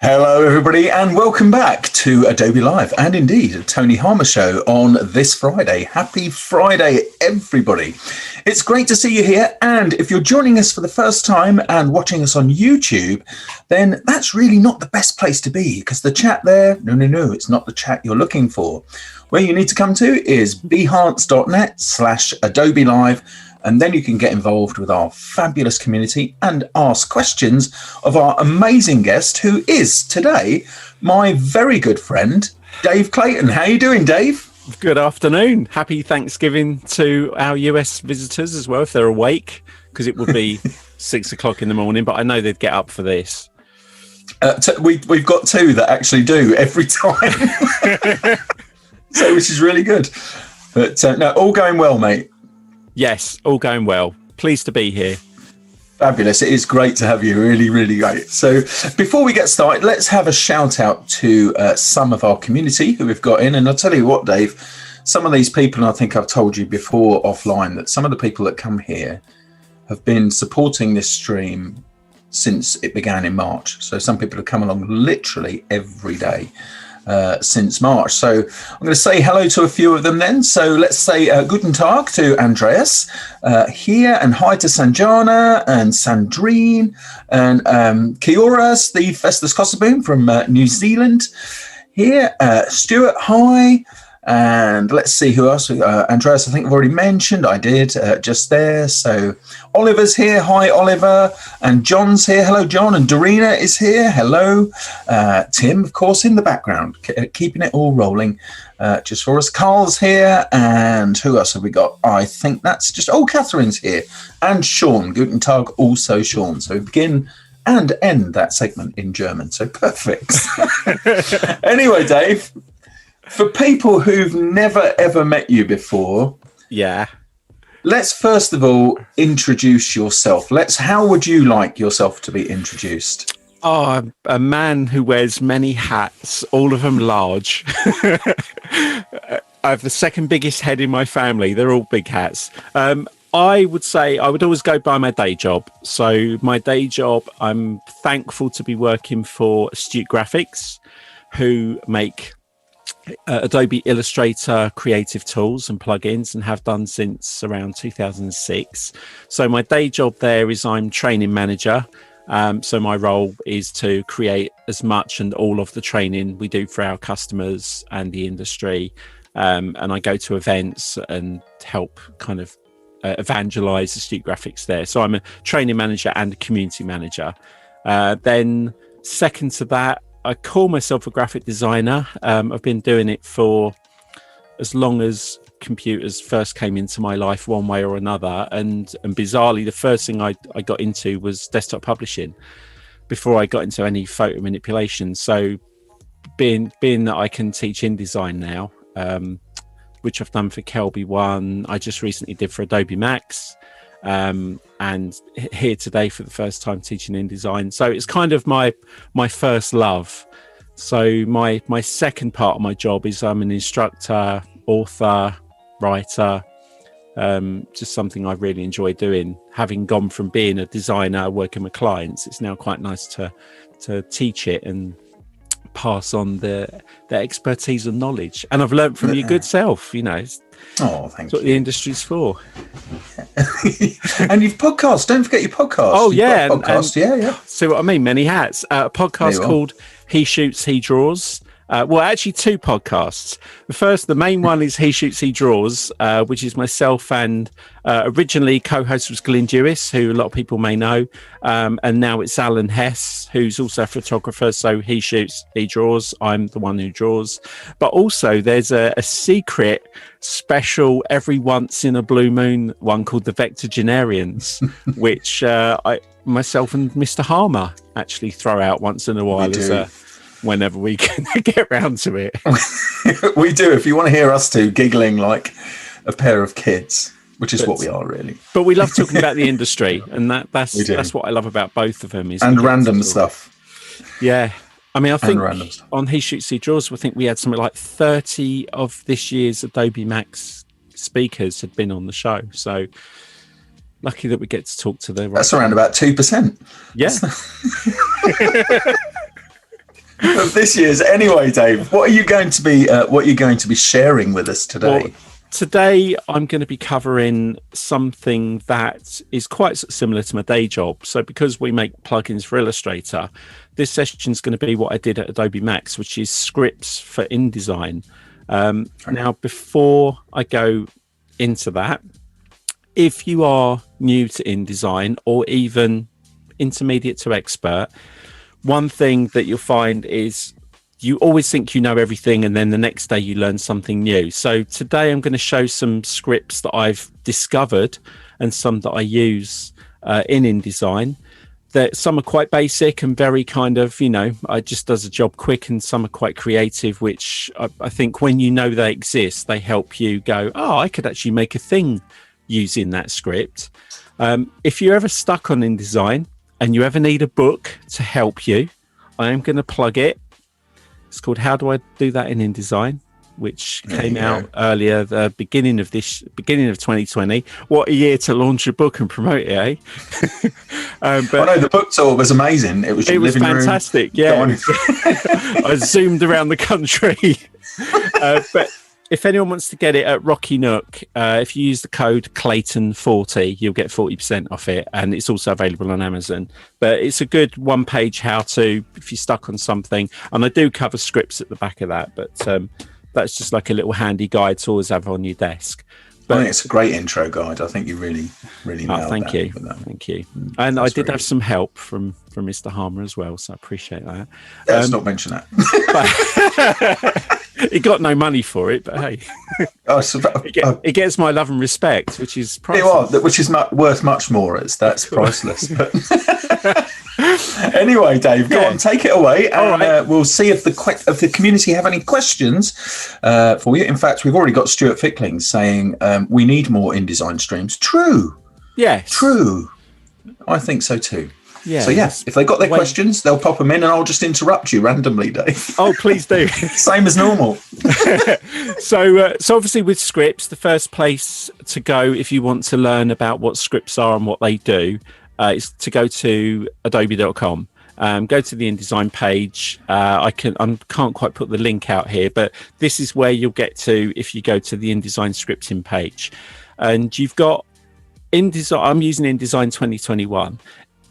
Hello, everybody, and welcome back to Adobe Live and indeed a Tony Harmer Show on this Friday. Happy Friday, everybody. It's great to see you here. And if you're joining us for the first time and watching us on YouTube, then that's really not the best place to be because the chat there, no, it's not the chat you're looking for. Where you need to come to is behance.net/Adobe Live. And then you can get involved with our fabulous community and ask questions of our amazing guest, who is today my very good friend, Dave Clayton. How are you doing, Dave? Good afternoon. Happy Thanksgiving to our US visitors as well, if they're awake, because it would be 6 o'clock in the morning, but I know they'd get up for this. We've got two that actually do every time, so which is really good. But no, all going well, mate. Yes, all going well. Pleased to be here. Fabulous. It is great to have you. Really, really great. So before we get started, let's have a shout out to some of our community who we've got in. And I'll tell you what, Dave, some of these people, and I think I've told you before offline, that some of the people that come here have been supporting this stream since it began in March. So some people have come along literally every day since March. So I'm going to say hello to a few of them then. So let's say Guten Tag to Andreas here, and hi to Sanjana and Sandrine and Kiora, Steve Festus Kosseboom from New Zealand here, Stuart, hi. And let's see who else. Andreas, I think I've already mentioned. I did just there. So Oliver's here. Hi, Oliver. And John's here. Hello, John. And Dorina is here. Hello. Tim, of course, in the background, keeping it all rolling just for us. Carl's here. And who else have we got? I think that's just... Oh, Catherine's here. And Sean. Guten Tag, also Sean. So we begin and end that segment in German. So perfect. Anyway, Dave... For people who've never, ever met you before, let's first of all introduce yourself. How would you like yourself to be introduced? Oh, I'm a man who wears many hats, all of them large. I have the second biggest head in my family. They're all big hats. I would say I would always go by my day job. So my day job, I'm thankful to be working for Astute Graphics, who make Adobe Illustrator creative tools and plugins, and have done since around 2006. So my day job there is I'm training manager. So my role is to create as much and all of the training we do for our customers and the industry. And I go to events and help kind of evangelize Astute Graphics there. So I'm a training manager and a community manager. Then second to that, I call myself a graphic designer. I've been doing it for as long as computers first came into my life one way or another. And bizarrely, the first thing I got into was desktop publishing before I got into any photo manipulation. So being that I can teach InDesign now, which I've done for Kelby One, I just recently did for Adobe Max. And here today for the first time teaching InDesign. So it's kind of my first love. So my second part of my job is I'm an instructor, author, writer, just something I really enjoy doing. Having gone from being a designer working with clients, it's now quite nice to teach it and pass on the expertise and knowledge. And I've learned from your good self, Oh, thank you. That's what the industry's for. And you've podcast. Don't forget your podcast. Oh, yeah. Podcast. Yeah. See what I mean? Many hats. A podcast called He Shoots, He Draws. Well, actually, two podcasts. The main one is He Shoots, He Draws, which is myself and originally co-host was Glyn Dewis, who a lot of people may know. And now it's Alan Hess, who's also a photographer. So he shoots, he draws. I'm the one who draws. But also there's a secret special every once in a blue moon one called the Vectogenarians, which myself and Mr. Harmer actually throw out once in a while whenever we can get round to it. We do. If you want to hear us two giggling like a pair of kids, which is what we are really. But we love talking about the industry, and that's what I love about both of them. And random stuff. Yeah. I mean, I think on He Shoots, He Draws, I think we had something like 30 of this year's Adobe Max speakers had been on the show. So lucky that we get to talk to the... That's around about 2%. Yeah. of this year's. Anyway, Dave, what are you going to be sharing with us today? Well, today I'm going to be covering something that is quite similar to my day job. So because we make plugins for Illustrator, this session is going to be what I did at Adobe Max, which is scripts for InDesign. Now, before I go into that, if you are new to InDesign or even intermediate to expert, one thing that you'll find is you always think you know everything, and then the next day you learn something new. So today I'm going to show some scripts that I've discovered and some that I use in InDesign. That some are quite basic and very kind of, I just does a job quick, and some are quite creative, which I think when you know they exist, they help you go, oh, I could actually make a thing using that script. If you're ever stuck on InDesign and you ever need a book to help you, I am going to plug it. It's called How Do I Do That in InDesign, which came out earlier, the beginning of 2020. What a year to launch a book and promote it, eh? But I know the book tour was amazing. It was fantastic. Yeah, I zoomed around the country. But if anyone wants to get it at Rocky Nook, if you use the code Clayton40, you'll get 40% off it, and it's also available on Amazon. But it's a good one-page how-to if you're stuck on something, and I do cover scripts at the back of that, but that's just like a little handy guide to always have on your desk. But I think it's a great intro guide. I think you really nailed thank that. Thank you. And I did have some help from Mr. Harmer as well, so I appreciate that. Let's not mention that. He got no money for it, but hey, it gets my love and respect, which is priceless. Which is worth much more. That's priceless. Anyway, Dave, go on, take it away, and we'll see if the community have any questions for you. In fact, we've already got Stuart Fickling saying we need more InDesign streams. True. Yes. True. I think so too. Yeah. So yes, if they've got their questions, they'll pop them in, and I'll just interrupt you randomly, Dave. Oh, please do. Same as normal. So obviously with scripts, the first place to go if you want to learn about what scripts are and what they do is to go to adobe.com. Go to the InDesign page. I can't quite put the link out here, but this is where you'll get to if you go to the InDesign scripting page. And you've got InDesign. I'm using InDesign 2021.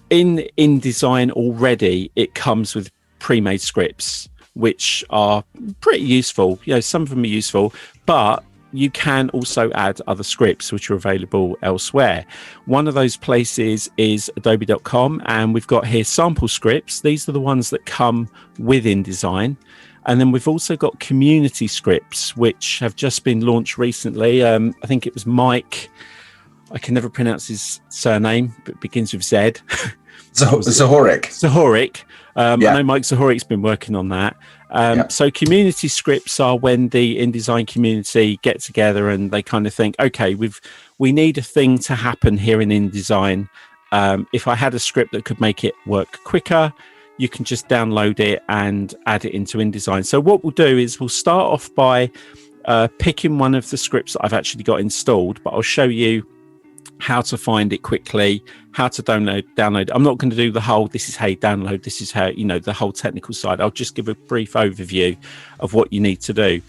In InDesign already, it comes with pre-made scripts, which are pretty useful. Some of them are useful, but you can also add other scripts which are available elsewhere. One of those places is adobe.com, and we've got here sample scripts. These are the ones that come with InDesign. And then we've also got community scripts, which have just been launched recently. I think it was Mike. I can never pronounce his surname, but it begins with Z. Zahorik. I know Mike Zahorik's been working on that. So community scripts are when the InDesign community get together and they kind of think, okay, we need a thing to happen here in InDesign. If I had a script that could make it work quicker, you can just download it and add it into InDesign. So what we'll do is we'll start off by picking one of the scripts that I've actually got installed, but I'll show you how to find it quickly, how to download. I'm not going to do the whole, this is how you download, this is how, the whole technical side. I'll just give a brief overview of what you need to do.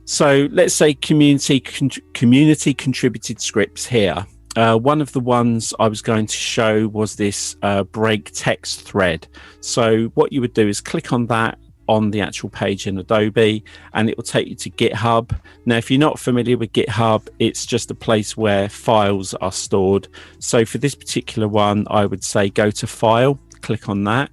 So let's say community contributed scripts here. One of the ones I was going to show was this break text thread. So what you would do is click on that on the actual page in Adobe, and it will take you to GitHub. Now, if you're not familiar with GitHub, it's just a place where files are stored. So for this particular one, I would say go to File, click on that,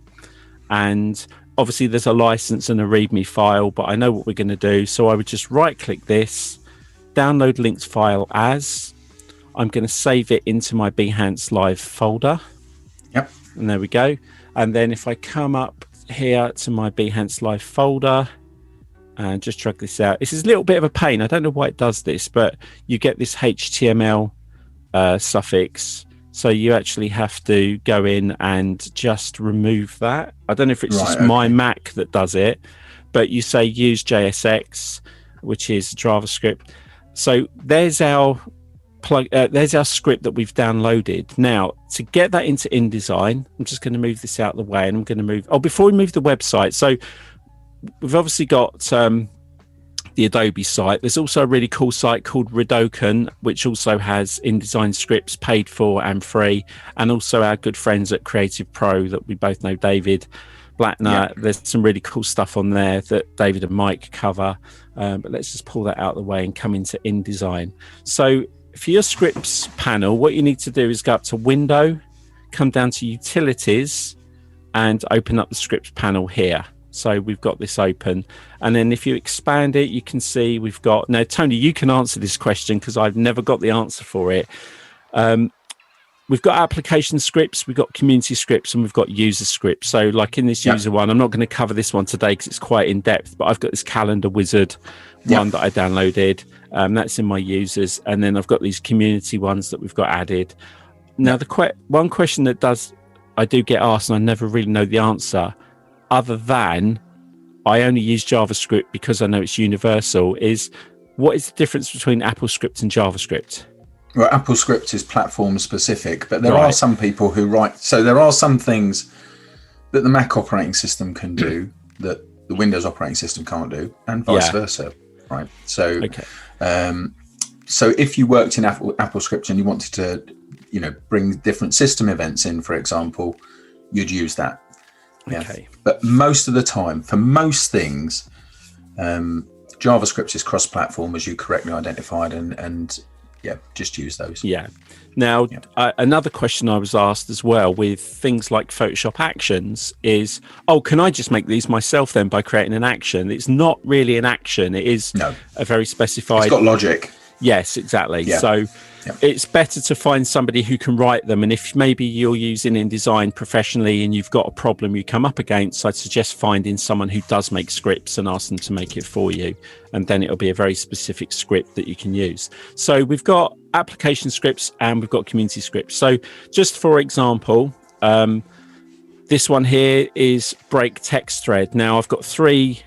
and obviously there's a license and a README file, but I know what we're going to do. So I would just right click this, download linked file as. I'm going to save it into my Behance Live folder. Yep. And there we go. And then if I come up here to my Behance Live folder and just drag this out, this is a little bit of a pain. I don't know why it does this, but you get this HTML suffix. So you actually have to go in and just remove that. I don't know if it's just my Mac that does it, but you say use JSX, which is JavaScript. So there's our plug. There's our script that we've downloaded. Now, to get that into InDesign, I'm just going to move this out of the way, and I'm going to move. Oh, before we move the website, so we've obviously got the Adobe site. There's also a really cool site called Ridoken, which also has InDesign scripts paid for and free, and also our good friends at Creative Pro that we both know, David Blattner. There's some really cool stuff on there that David and Mike cover, but let's just pull that out of the way and come into InDesign. So for your scripts panel, what you need to do is go up to Window, come down to Utilities, and open up the scripts panel here. So we've got this open, and then if you expand it, you can see we've got, now Tony, you can answer this question because I've never got the answer for it. We've got application scripts, we've got community scripts, and we've got user scripts. So like in this user one, I'm not going to cover this one today because it's quite in depth, but I've got this calendar wizard one that I downloaded. That's in my users. And then I've got these community ones that we've got added. Now, one question that I do get asked, and I never really know the answer, other than I only use JavaScript because I know it's universal, is what is the difference between AppleScript and JavaScript? Well, AppleScript is platform specific, but there are some people who write. So there are some things that the Mac operating system can do that the Windows operating system can't do, and vice versa. Right. So, so if you worked in AppleScript and you wanted to, bring different system events in, for example, you'd use that. Yeah. Okay. But most of the time, for most things, JavaScript is cross-platform, as you correctly identified, and just use those. Yeah. Now, another question I was asked as well with things like Photoshop actions is, can I just make these myself then by creating an action? It's not really an action. It is a very specified. It's got logic. Yes, exactly. Yeah. So it's better to find somebody who can write them. And if maybe you're using InDesign professionally and you've got a problem you come up against, I'd suggest finding someone who does make scripts and ask them to make it for you. And then it'll be a very specific script that you can use. So we've got application scripts and we've got community scripts. So just for example, this one here is break text thread. Now I've got 3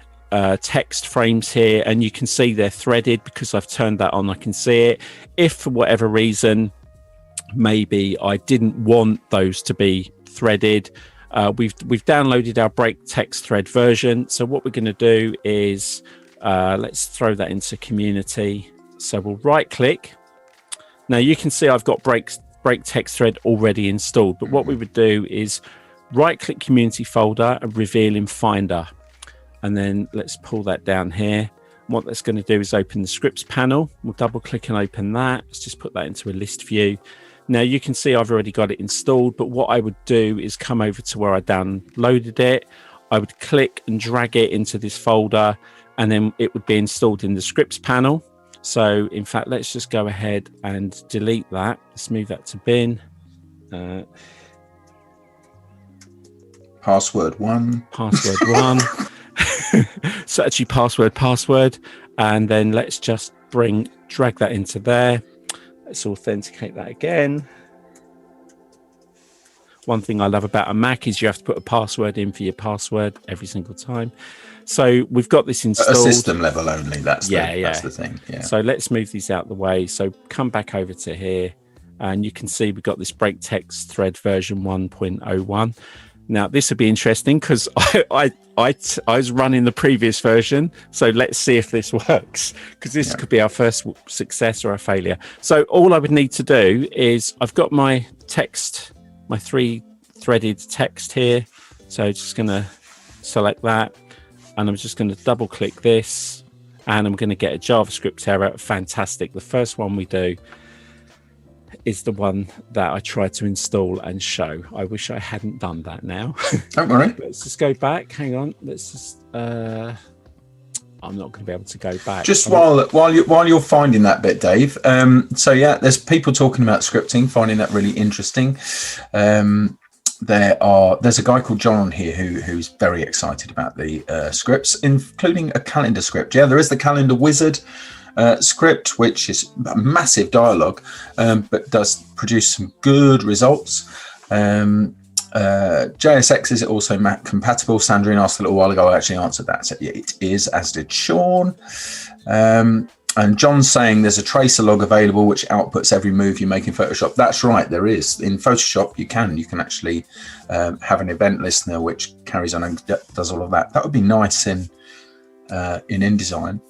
text frames here, and you can see they're threaded because I've turned that on. I can see it. If for whatever reason maybe I didn't want those to be threaded, we've downloaded our break text thread version. So what we're going to do is let's throw that into community. So we'll right click. Now you can see I've got break text thread already installed, but what we would do is right click community folder and reveal in Finder. And then let's pull that down here. What that's going to do is open the scripts panel. We'll double click and open that. Let's just put that into a list view. Now you can see I've already got it installed, but what I would do is come over to where I downloaded it. I would click and drag it into this folder, and then it would be installed in the scripts panel. So in fact, let's just go ahead and delete that. Let's move that to bin. Password 1. Password 1. So actually password, and then let's just drag that into there. Let's authenticate that again. One thing I love about a Mac is you have to put a password in for your password every single time. So we've got this installed. At a system level only, that's the thing. Yeah. So let's move these out of the way. So come back over to here, and you can see we've got this break text thread version 1.01. Now, this would be interesting because I was running the previous version. So let's see if this works, because this could be our first success or a failure. So all I would need to do is I've got my text, my 3 threaded text here. So just going to select that, and I'm just going to double click this, and I'm going to get a JavaScript error. Fantastic. The first one we do is the one that I tried to install and show. I wish I hadn't done that now. Don't worry. Let's just go back. Hang on. Let's just. I'm not going to be able to go back. Just while you're finding that bit, Dave. There's people talking about scripting, finding that really interesting. There's a guy called John on here who's very excited about the scripts, including a calendar script. Yeah, there is the calendar wizard script, which is a massive dialogue, but does produce some good results. JSX, is it also Mac compatible? Sandrine asked a little while ago. I actually answered that. So yeah, it is, as did Sean. And John's saying there's a tracer log available which outputs every move you make in Photoshop. That's right, there is. In Photoshop, you can actually have an event listener which carries on and does all of that. That would be nice in InDesign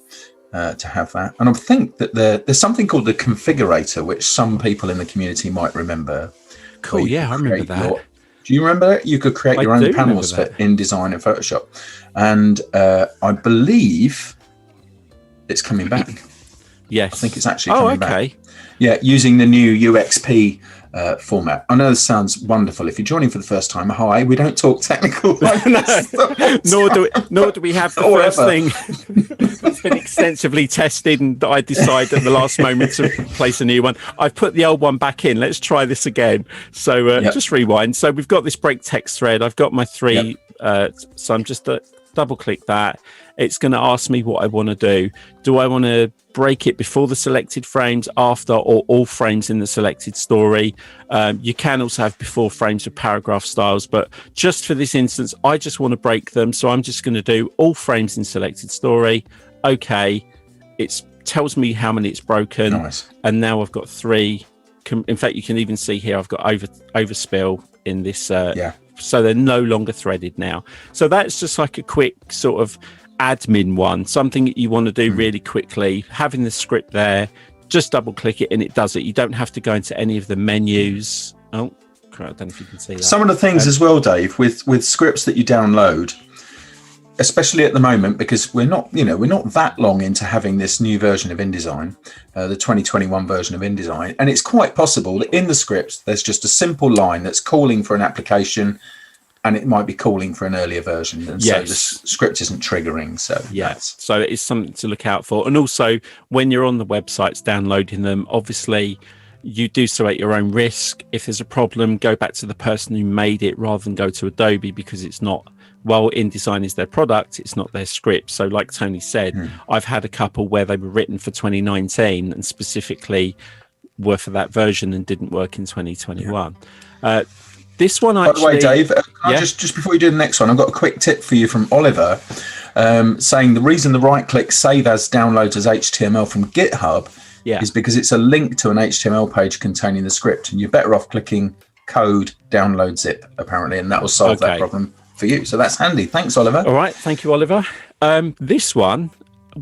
to have that. And I think that there's something called the configurator, which some people in the community might remember. Cool, yeah, I remember that. Do you remember that? You could create your own panels for InDesign and Photoshop. And I believe it's coming back. Yes. I think it's actually coming back. Yeah, using the new UXP format. I know this sounds wonderful. If you're joining for the first time, hi, we don't talk technical. Like nor do we have the first thing. It's been extensively tested, and I decide at the last moment to place a new one. I've put the old one back in. Let's try this again. So just rewind. So we've got this break text thread. I've got my three. So I'm just double click that. It's going to ask me what I want to do. Do I want to break it before the selected frames, after, or all frames in the selected story? You can also have before frames with paragraph styles, but just for this instance, I just want to break them. So I'm just going to do all frames in selected story. Okay. It tells me how many it's broken. Nice. And now I've got three. In fact, you can even see here, I've got overspill in this. So they're no longer threaded now. So that's just like a quick sort of admin one, something that you want to do really quickly. Having the script there, just double click it and it does it. You don't have to go into any of the menus. Oh, I don't know if you can see that. Some of the things as well, Dave, with scripts that you download, especially at the moment, because we're not that long into having this new version of InDesign, the 2021 version of InDesign, and it's quite possible that in the scripts there's just a simple line that's calling for an application, and it might be calling for an earlier version, and so the script isn't triggering. So so it's something to look out for. And also, when you're on the websites downloading them, obviously you do so at your own risk. If there's a problem, go back to the person who made it rather than go to Adobe, because it's not, while InDesign is their product, it's not their script. So like Tony said, I've had a couple where they were written for 2019 and specifically were for that version and didn't work in 2021. This one, actually, by the way, Dave, just before you do the next one, I've got a quick tip for you from Oliver, saying the reason the right-click save as downloads as HTML from GitHub is because it's a link to an HTML page containing the script, and you're better off clicking code download zip, apparently, and that will solve that problem for you. So that's handy. Thanks, Oliver. All right. Thank you, Oliver. This one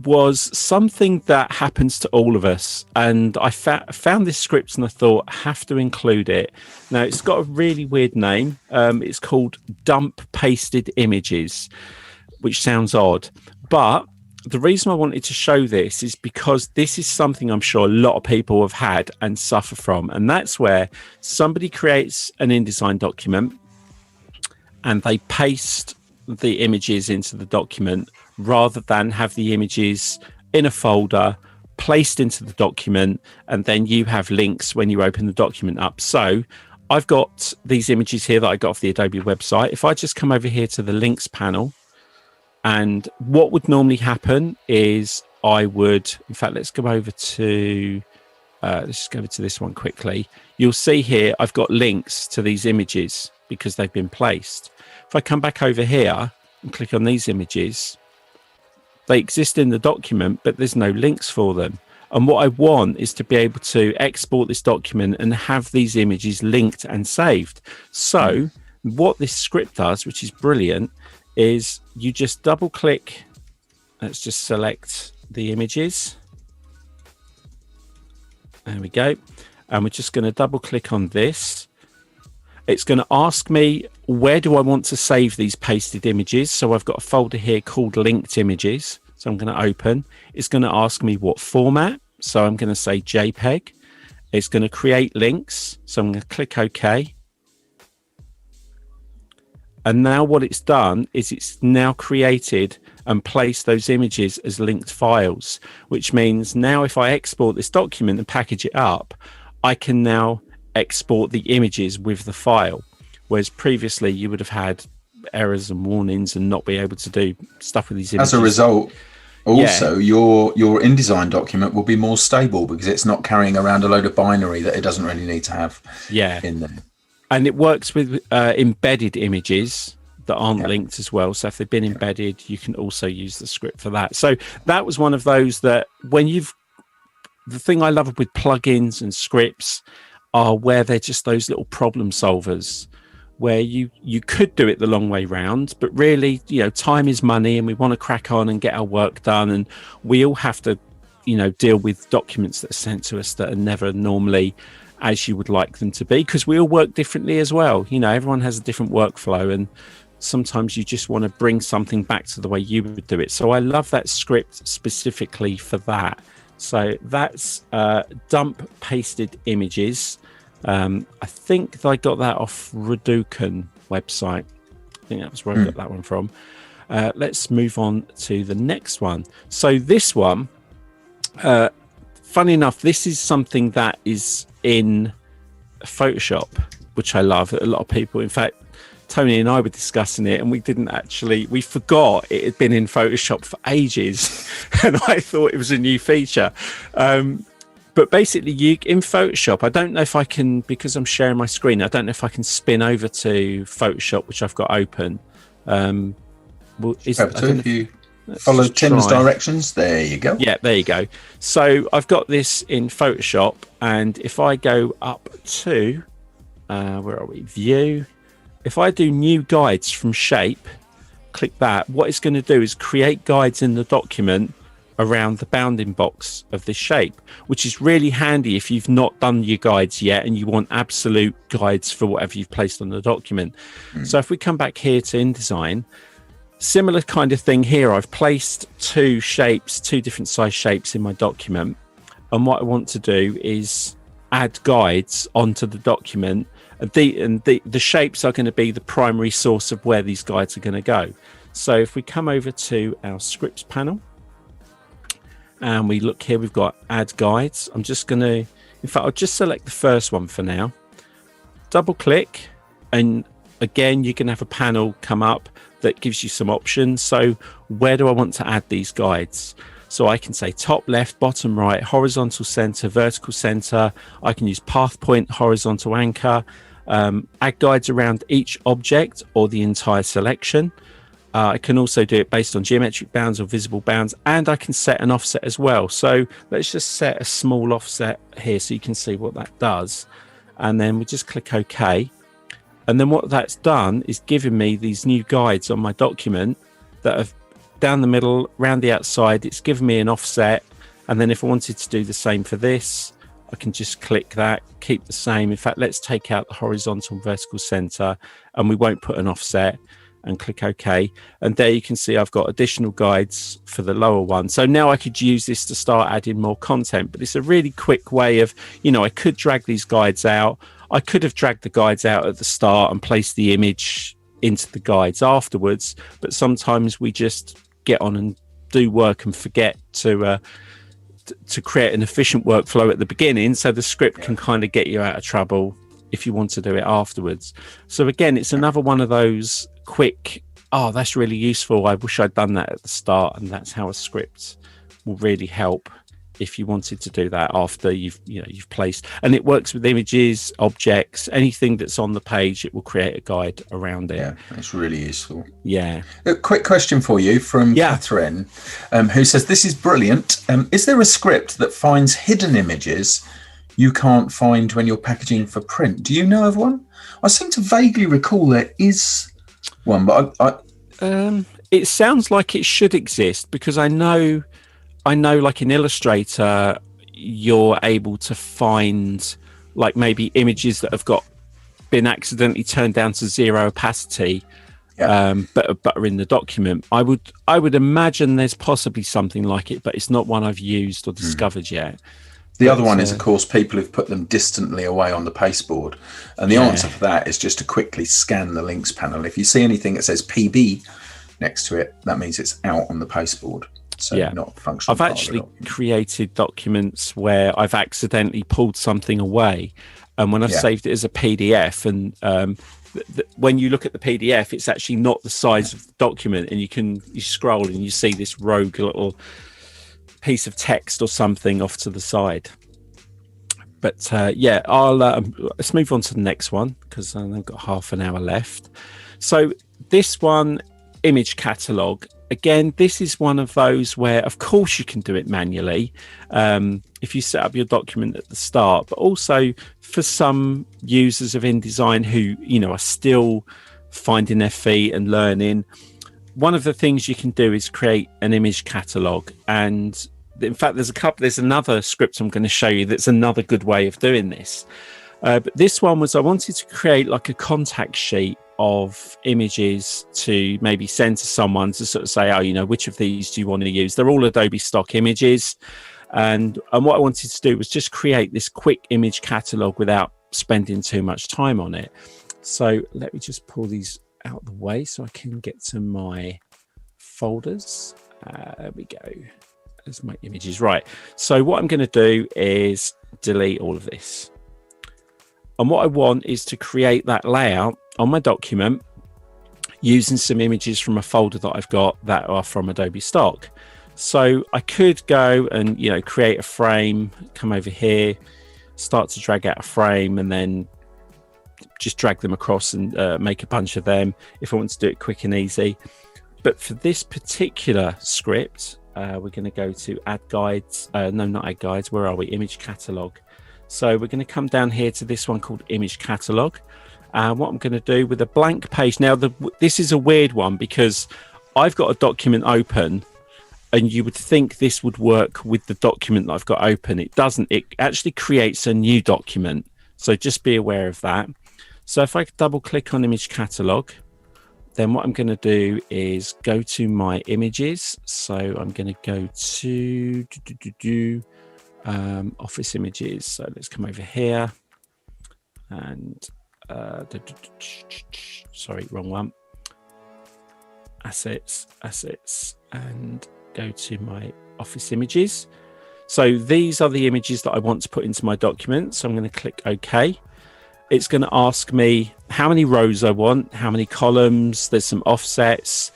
was something that happens to all of us, and I found this script and I thought I have to include it. Now it's got a really weird name. It's called dump pasted images, which sounds odd, but the reason I wanted to show this is because this is something I'm sure a lot of people have had and suffer from, and that's where somebody creates an InDesign document and they paste the images into the document rather than have the images in a folder placed into the document, and then you have links when you open the document up. So I've got these images here that I got off the Adobe website. If I just come over here to the links panel, and what would normally happen is I would, in fact, let's go over to this one quickly. You'll see here I've got links to these images because they've been placed. If I come back over here and click on these images, they exist in the document, but there's no links for them. And what I want is to be able to export this document and have these images linked and saved. So what this script does, which is brilliant, is you just double click. Let's just select the images. There we go. And we're just going to double click on this. It's going to ask me, where do I want to save these pasted images? So I've got a folder here called linked images. So I'm going to open. It's going to ask me what format. So I'm going to say JPEG. It's going to create links. So I'm going to click OK. And now what it's done is it's now created and placed those images as linked files, which means now if I export this document and package it up, I can now export the images with the file. Whereas previously you would have had errors and warnings and not be able to do stuff with these images. As a result, also your InDesign document will be more stable because it's not carrying around a load of binary that it doesn't really need to have in there. And it works with embedded images that aren't linked as well. So if they've been embedded, you can also use the script for that. So that was one of those that when you've the thing I love with plugins and scripts are where they're just those little problem solvers, where you could do it the long way round, but really, time is money, and we want to crack on and get our work done, and we all have to, deal with documents that are sent to us that are never normally as you would like them to be, because we all work differently as well. Everyone has a different workflow, and sometimes you just want to bring something back to the way you would do it. So I love that script specifically for that. So that's dump pasted images. I think I got that off Raducan website. I think that was where I got that one from. Let's move on to the next one. So this one, funny enough, this is something that is in Photoshop, which I love. A lot of people, in fact, Tony and I were discussing it, and we forgot it had been in Photoshop for ages, and I thought it was a new feature. But basically, in Photoshop, I don't know if I can, because I'm sharing my screen, I don't know if I can spin over to Photoshop, which I've got open. If you follow Tim's directions, there you go. Yeah, there you go. So I've got this in Photoshop, and if I go up to, where are we? View. If I do new guides from shape, click that, what it's going to do is create guides in the document around the bounding box of this shape, which is really handy if you've not done your guides yet and you want absolute guides for whatever you've placed on the document. So if we come back here to InDesign, similar kind of thing here. I've placed two different size shapes in my document, and what I want to do is add guides onto the document. The shapes are going to be the primary source of where these guides are going to go. So if we come over to our scripts panel and we look here, we've got add guides. I'm just going to, in fact, I'll just select the first one for now, double click, and again, you can have a panel come up that gives you some options. So where do I want to add these guides? So I can say top left, bottom right, horizontal center, vertical center. I can use path point, horizontal anchor, add guides around each object or the entire selection. I can also do it based on geometric bounds or visible bounds, and I can set an offset as well. So let's just set a small offset here so you can see what that does. And then we just click OK. And then what that's done is given me these new guides on my document that have down the middle, around the outside. It's given me an offset. And then if I wanted to do the same for this, I can just click that, keep the same. In fact, let's take out the horizontal and vertical center, and we won't put an offset, and click OK. And there you can see I've got additional guides for the lower one. So now I could use this to start adding more content, but it's a really quick way of, I could drag these guides out. I could have dragged the guides out at the start and placed the image into the guides afterwards, but sometimes we just get on and do work and forget to create an efficient workflow at the beginning, so the script can kind of get you out of trouble if you want to do it afterwards. So again, it's another one of those quick, that's really useful, I wish I'd done that at the start, and that's how a script will really help if you wanted to do that after you've placed. And it works with images, objects, anything that's on the page, it will create a guide around it. Yeah, that's really useful. Yeah. A quick question for you from Catherine, who says, this is brilliant. Is there a script that finds hidden images you can't find when you're packaging for print? Do you know of one? I seem to vaguely recall there is one, but it sounds like it should exist, because I know like in Illustrator, you're able to find like maybe images that have been accidentally turned down to 0 opacity, but are in the document. I would imagine there's possibly something like it, but it's not one I've used or discovered yet. The other one is, of course, people who've put them distantly away on the pasteboard. And the answer for that is just to quickly scan the links panel. If you see anything that says PB next to it, that means it's out on the pasteboard. So not functional. I've actually created documents where I've accidentally pulled something away, and when I've saved it as a PDF, and when you look at the PDF, it's actually not the size of the document, and you scroll and you see this rogue little piece of text or something off to the side. But I'll let's move on to the next one, because I've got half an hour left. So this one, image catalog. again, this is one of those where, of course, you can do it manually if you set up your document at the start, but also for some users of InDesign who, are still finding their feet and learning, one of the things you can do is create an image catalog. And in fact, there's another script I'm going to show you that's another good way of doing this. But this one was, I wanted to create like a contact sheet of images to maybe send to someone to sort of say, which of these do you want to use? They're all Adobe stock images. And what I wanted to do was just create this quick image catalog without spending too much time on it. So let me just pull these out of the way so I can get to my folders. There we go. There's my images. Right. So what I'm going to do is delete all of this. And what I want is to create that layout on my document using some images from a folder that I've got that are from Adobe stock. So I could go and, create a frame, come over here, start to drag out a frame, and then just drag them across and make a bunch of them if I want to do it quick and easy. But for this particular script, we're going to go to add guides. No, not add guides. Where are we? Image catalog. So we're going to come down here to this one called image catalog. And what I'm going to do with a blank page. Now, this is a weird one because I've got a document open and you would think this would work with the document that I've got open. It doesn't. It actually creates a new document. So just be aware of that. So if I double click on image catalog, then what I'm going to do is go to my images. So I'm going to go to office images. So let's come over here and sorry, wrong one. Assets, and go to my office images. So these are the images that I want to put into my document. So I'm going to click OK. It's going to ask me how many rows I want, how many columns. There's some offsets.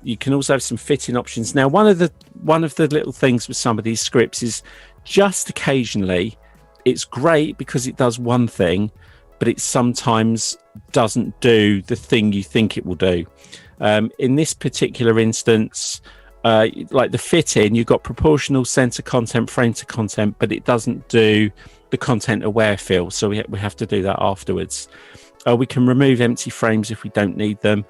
You can also have some fitting options. Now, one of the little things with some of these scripts is just occasionally it's great because it does one thing, but it sometimes doesn't do the thing you think it will do. In this particular instance, like the fit in, you've got proportional center content, frame to content, but it doesn't do the content aware fill. So we have to do that afterwards. We can remove empty frames if we don't need them.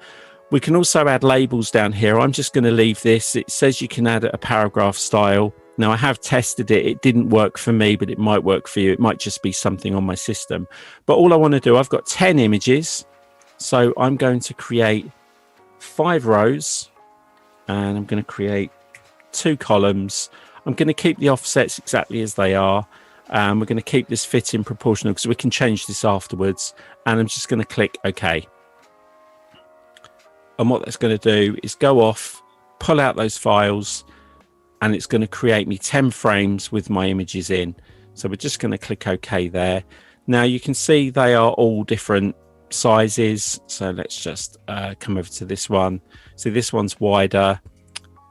We can also add labels down here. I'm just going to leave this. It says you can add a paragraph style. Now I have tested it. It didn't work for me, but it might work for you. It might just be something on my system. But all I want to do, I've got 10 images. So I'm going to create 5 rows and I'm going to create 2 columns. I'm going to keep the offsets exactly as they are. We're going to keep this fit in proportional because we can change this afterwards. And I'm just going to click OK. And what that's going to do is go off, pull out those files, and it's going to create me 10 frames with my images in. So we're just going to click OK there. Now you can see they are all different sizes. So let's just come over to this one. So this one's wider,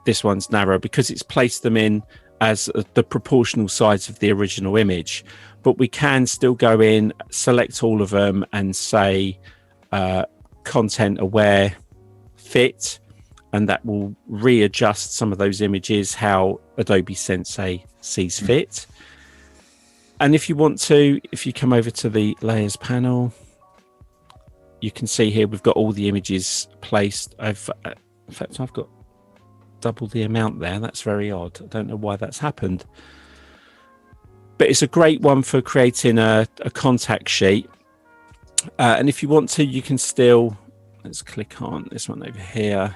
this one's narrow because it's placed them in as the proportional size of the original image. But we can still go in, select all of them and say content aware fit, and that will readjust some of those images how Adobe Sensei sees fit. And if you want to, if you come over to the layers panel, you can see here we've got all the images placed. In fact, I've got double the amount there. That's very odd. I don't know why that's happened. But it's a great one for creating a contact sheet. And if you want to, you can still, let's click on this one over here.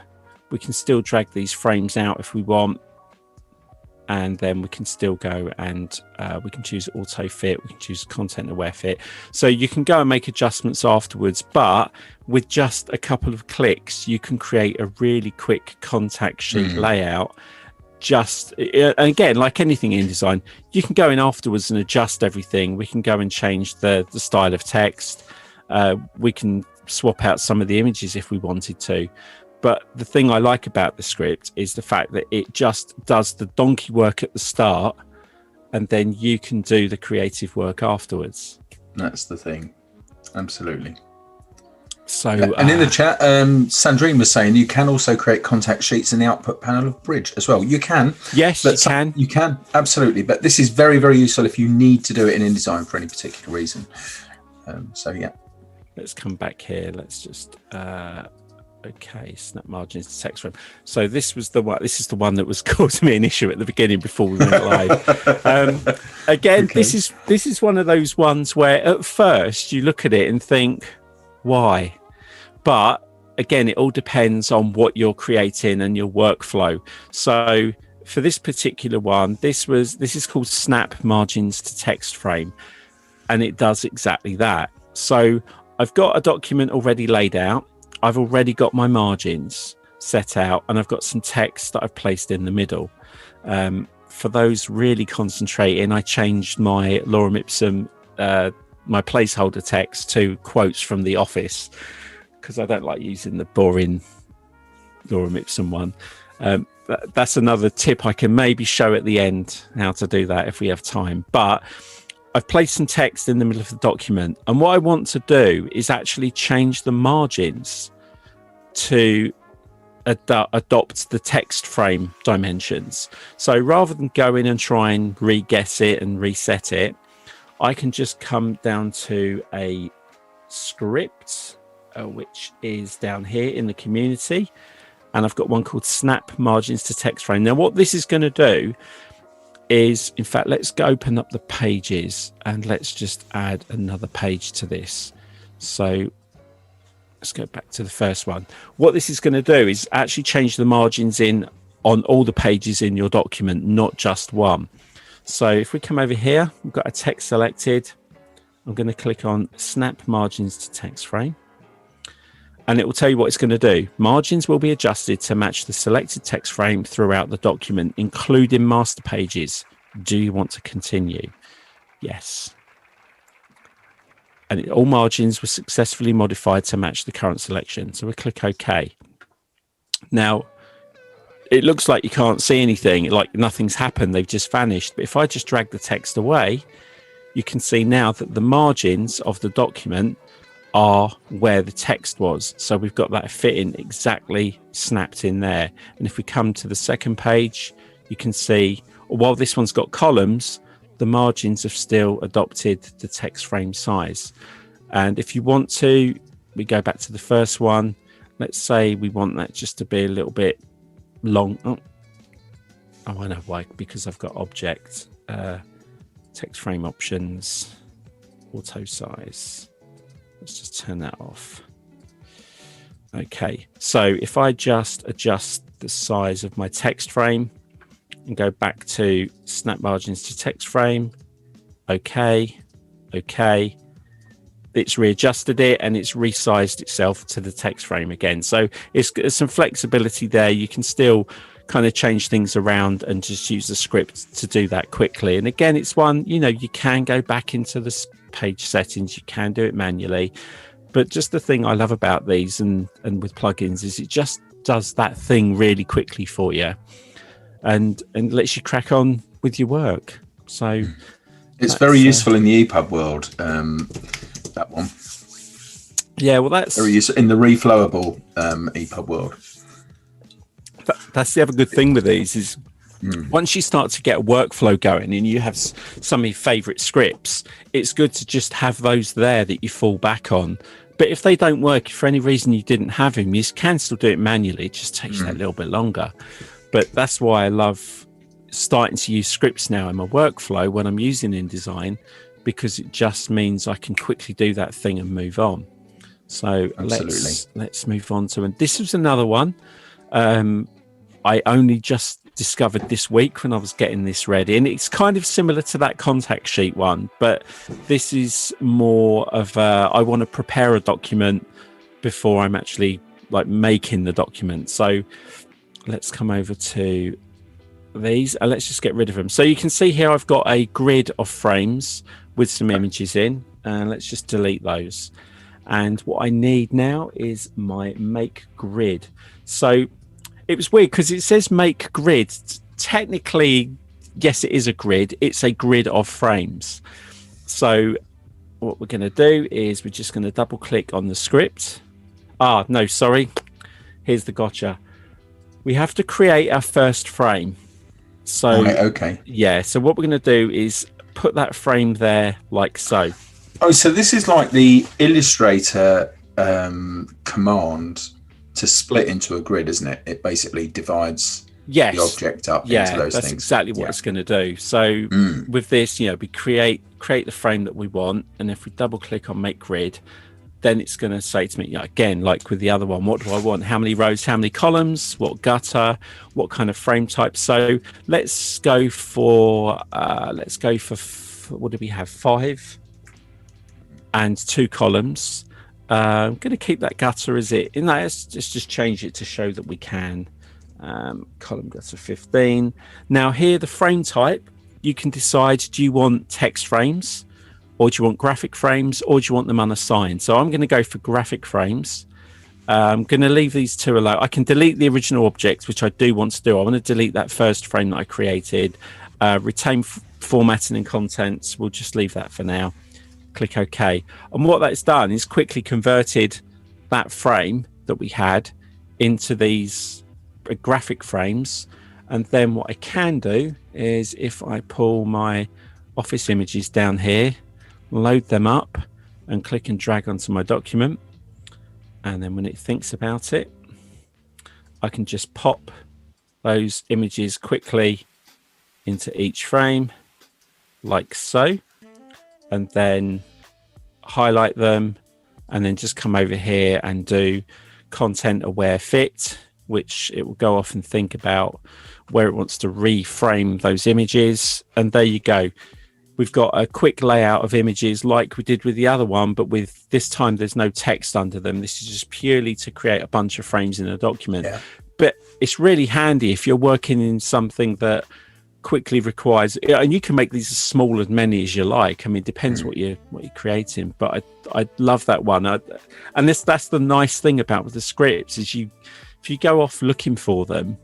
We can still drag these frames out if we want. And then we can still go and we can choose auto fit. We can choose content aware fit. So you can go and make adjustments afterwards, but with just a couple of clicks, you can create a really quick contact sheet layout. And again, like anything in InDesign, you can go in afterwards and adjust everything. We can go and change the style of text. We can swap out some of the images if we wanted to. But the thing I like about the script is the fact that it just does the donkey work at the start, and then you can do the creative work afterwards. That's the thing. Absolutely. So, And in the chat, Sandrine was saying you can also create contact sheets in the output panel of Bridge as well. You can. yes, But you can. You can, absolutely. But this is very, very useful if you need to do it in InDesign for any particular reason. So, yeah. Let's come back here. Let's just... okay, snap margins to text frame. So this was the one. This is the one that was causing me an issue at the beginning before we went live. Again, Okay. this is one of those ones where at first you look at it and think, why? But again, it all depends on what you're creating and your workflow. So for this particular one, this is called snap margins to text frame, and it does exactly that. So I've got a document already laid out. I've already got my margins set out, and I've got some text that I've placed in the middle. For those really concentrating, I changed my lorem ipsum, my placeholder text to quotes from The Office, because I don't like using the boring lorem ipsum one. That's another tip I can maybe show at the end, how to do that if we have time. But I've placed some text in the middle of the document, and what I want to do is actually change the margins to adopt the text frame dimensions. So rather than go in and try and re-guess it and reset it, I can just come down to a script, which is down here in the community, and I've got one called snap margins to text frame. Now what this is going to do is, in fact, let's go open up the pages and let's just add another page to this. So let's go back to the first one. What this is going to do is actually change the margins in on all the pages in your document, not just one. So if we come over here, we've got a text selected. I'm going to click on snap margins to text frame, and it will tell you what it's going to do. Margins will be adjusted to match the selected text frame throughout the document, including master pages. Do you want to continue? Yes. And all margins were successfully modified to match the current selection. So we click OK. Now, it looks like you can't see anything, like nothing's happened. They've just vanished. But if I just drag the text away, you can see now that the margins of the document are where the text was. So we've got that fitting exactly snapped in there. And if we come to the second page, you can see, while this one's got columns, the margins have still adopted the text frame size. And if you want to, we go back to the first one. Let's say we want that just to be a little bit long. Oh, I know why, because I've got object, text frame options, auto size. Let's just turn that off. Okay, so if I just adjust the size of my text frame and go back to snap margins to text frame, okay, it's readjusted it and it's resized itself to the text frame again. So it's some flexibility there. You can still kind of change things around and just use the script to do that quickly. And again, it's one, you can go back into the page settings, you can do it manually, but just the thing I love about these and with plugins is it just does that thing really quickly for you and lets you crack on with your work. So it's very useful in the EPUB world, that one. Yeah, well, that's very useful in the reflowable EPUB world. That's the other good thing with these is once you start to get a workflow going and you have some of your favorite scripts, it's good to just have those there that you fall back on. But if they don't work, if for any reason you didn't have them, you can still do it manually. It just takes that little bit longer. But that's why I love starting to use scripts now in my workflow when I'm using InDesign, because it just means I can quickly do that thing and move on. So let's move on to, and this was another one I only just discovered this week when I was getting this ready, and it's kind of similar to that contact sheet one, but this is more of I want to prepare a document before I'm actually like making the document. So let's come over to these and let's just get rid of them. So you can see here I've got a grid of frames with some images in, and let's just delete those. And what I need now is my make grid. So it was weird because it says make grid. Technically, yes, it is a grid. It's a grid of frames. So what we're going to do is we're just going to double click on the script. No, sorry. Here's the gotcha. We have to create our first frame. So, Right, okay. yeah. So what we're going to do is put that frame there like so. Oh, so this is like the Illustrator command to split into a grid, isn't it? It basically divides the object up into those that's things. Exactly what it's going to do. So with this, we create the frame that we want, and if we double click on make grid, then it's going to say to me, again, like with the other one, what do I want? How many rows, how many columns, what gutter, what kind of frame type? So let's go for what do we have? 5 and 2 columns. I'm going to keep that gutter as it. Let's just change it to show that we can. Column gutter 15. Now here, the frame type, you can decide, do you want text frames, or do you want graphic frames, or do you want them unassigned? So I'm going to go for graphic frames. I'm going to leave these 2 alone. I can delete the original objects, which I do want to do. I want to delete that first frame that I created. Retain formatting and contents. We'll just leave that for now. Click OK. And what that's done is quickly converted that frame that we had into these graphic frames. And then what I can do is, if I pull my Office images down here, load them up and click and drag onto my document, and then when it thinks about it, I can just pop those images quickly into each frame like so, and then highlight them, and then just come over here and do content aware fit, which it will go off and think about where it wants to reframe those images. And there you go. We've got a quick layout of images like we did with the other one, but with this time there's no text under them. This is just purely to create a bunch of frames in a document. Yeah. But it's really handy if you're working in something that quickly requires, and you can make these as small as many as you like. I mean, it depends what you're creating. But I love that one. And that's the nice thing about the scripts is if you go off looking for them,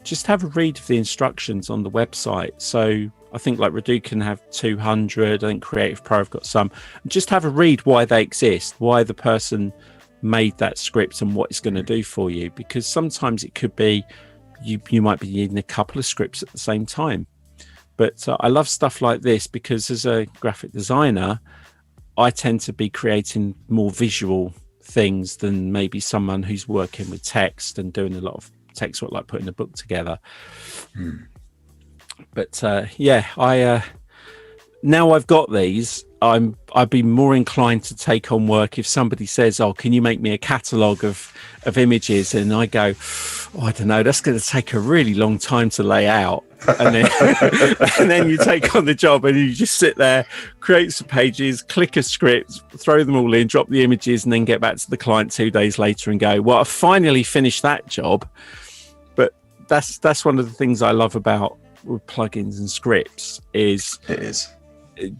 just have a read of the instructions on the website. So I think like Redo can have 200. I think Creative Pro have got some. Just have a read why they exist, why the person made that script and what it's going to do for you. Because sometimes it could be you might be needing a couple of scripts at the same time. But I love stuff like this because as a graphic designer, I tend to be creating more visual things than maybe someone who's working with text and doing a lot of text work, like putting a book together. But I now I've got these, I'd be more inclined to take on work if somebody says, oh, can you make me a catalogue of images? And I go, I don't know, that's going to take a really long time to lay out. And then and then you take on the job and you just sit there, create some pages, click a script, throw them all in, drop the images, and then get back to the client 2 days later and go, well, I finally finished that job. But that's one of the things I love about with plugins and scripts is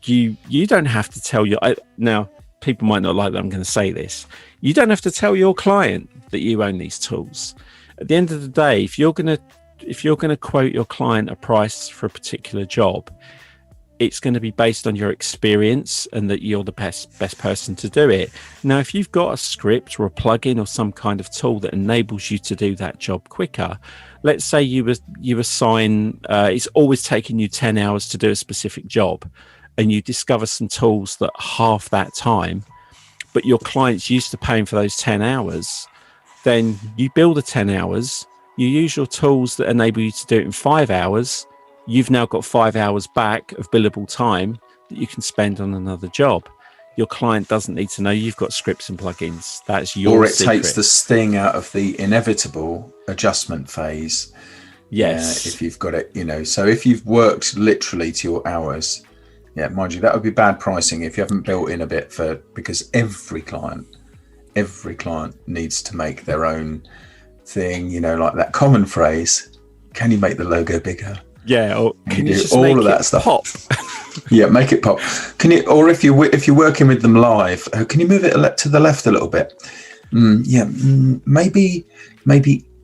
you don't have to tell now people might not like that I'm going to say this, you don't have to tell your client that you own these tools. At the end of the day, if you're going to quote your client a price for a particular job, it's going to be based on your experience and that you're the best person to do it. Now, if you've got a script or a plugin or some kind of tool that enables you to do that job quicker, let's say you assign, it's always taking you 10 hours to do a specific job, and you discover some tools that half that time, but your client's used to paying for those 10 hours, then you bill the 10 hours, you use your tools that enable you to do it in 5 hours. You've now got 5 hours back of billable time that you can spend on another job. Your client doesn't need to know you've got scripts and plugins. That's your secret. Takes the sting out of the inevitable adjustment phase. Yes. If you've got it, so if you've worked literally to your hours, mind you, that would be bad pricing if you haven't built in a bit because every client needs to make their own thing, like that common phrase, can you make the logo bigger? Yeah, or can you just all make of that it stuff pop? Yeah, make it pop. Can you, or if you're working with them live, can you move it to the left a little bit? Maybe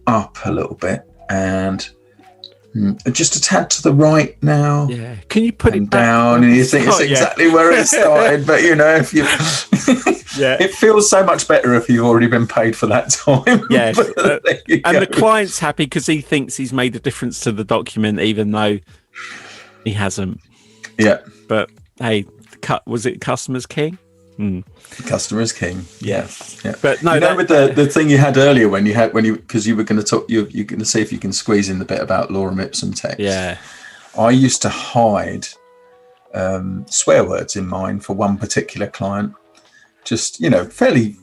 up a little bit and just a tad to the right now. Yeah, can you put it down? And you think it's exactly where it started, but if you Yeah. It feels so much better if you've already been paid for that time. Yes. And go. the client's happy because he thinks he's made a difference to the document, even though he hasn't. Yeah. But hey, was it customer's king? Customer's king. Yeah. Yeah. But no, with the thing you had earlier because you were going to talk, you're going to see if you can squeeze in the bit about lorem ipsum text. Yeah. I used to hide swear words in mine for one particular client. Just, fairly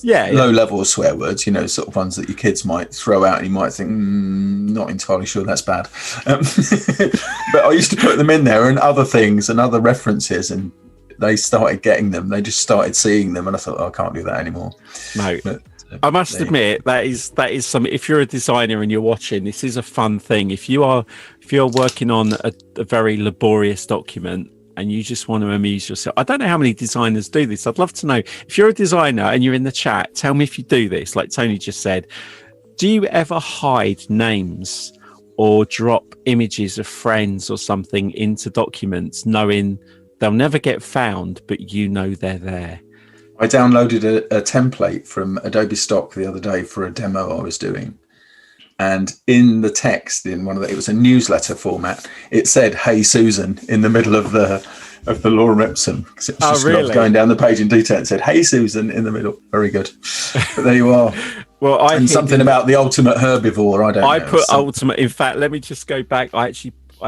low level swear words, sort of ones that your kids might throw out and you might think, not entirely sure that's bad. But I used to put them in there and other things and other references, and they started getting them. They just started seeing them, and I thought, I can't do that anymore. No. But, I must admit that is something. If you're a designer and you're watching, this is a fun thing. If you're working on a very laborious document and you just want to amuse yourself, I don't know how many designers do this. I'd love to know. If you're a designer and you're in the chat, tell me if you do this. Like Tony just said, do you ever hide names or drop images of friends or something into documents, knowing they'll never get found, but they're there? I downloaded a template from Adobe Stock the other day for a demo I was doing. And in the text, it was a newsletter format. It said, "Hey Susan," in the middle of the lorem ipsum. It was just going down the page in detail. It said, "Hey Susan," in the middle. Very good. But there you are. Well, something about the ultimate herbivore. I put ultimate. In fact, let me just go back. I